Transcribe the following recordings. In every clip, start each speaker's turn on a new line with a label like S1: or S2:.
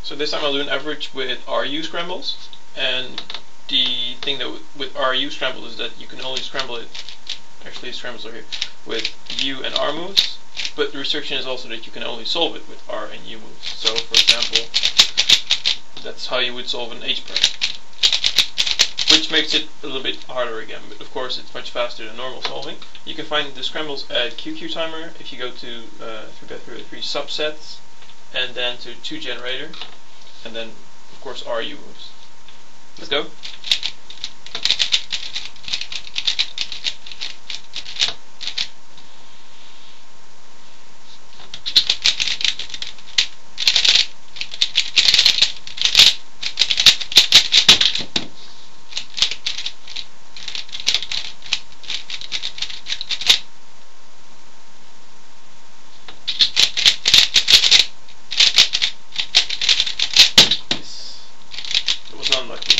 S1: So this time I'll do an average with RU scrambles, and the thing that with RU scramble is that you can only scramble it, actually scrambles are here, with U and R moves, but the restriction is also that you can only solve it with R and U moves. So for example, that's how you would solve an H perm, which makes it a little bit harder again, but of course it's much faster than normal solving. You can find the scrambles at QQ Timer if you go to 3 subsets, and then to 2 generator, and then of course RU moves. Let's go. Unlucky.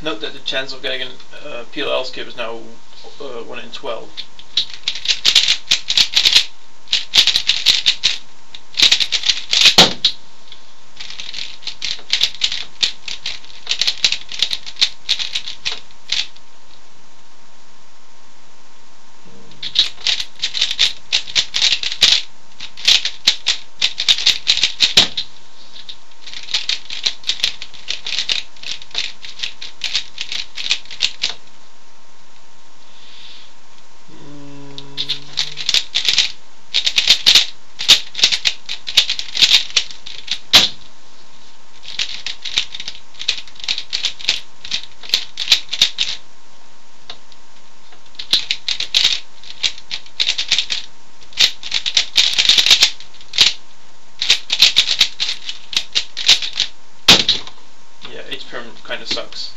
S1: Note that the chance of getting a PLL skip is now 1 in 12. H-perm kind of sucks.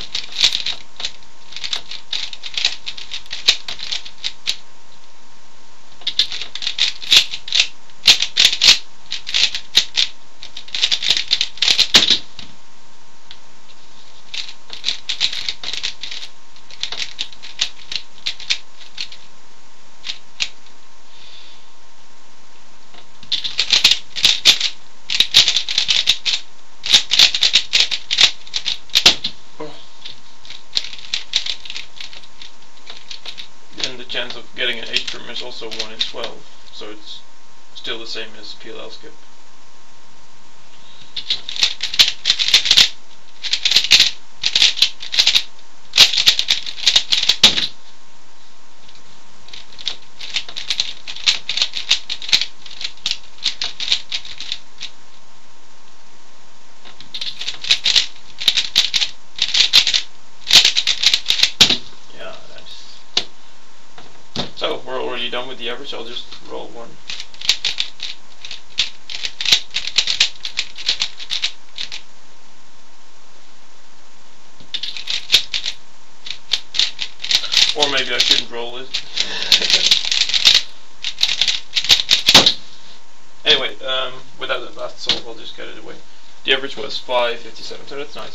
S1: The chance of getting an H-perm is also 1 in 12, so it's still the same as PLL skip. So we're already done with the average, I'll just roll one. Or maybe I shouldn't roll it. Anyway, without that last solve, I'll just get it away. The average was 557, so that's nice.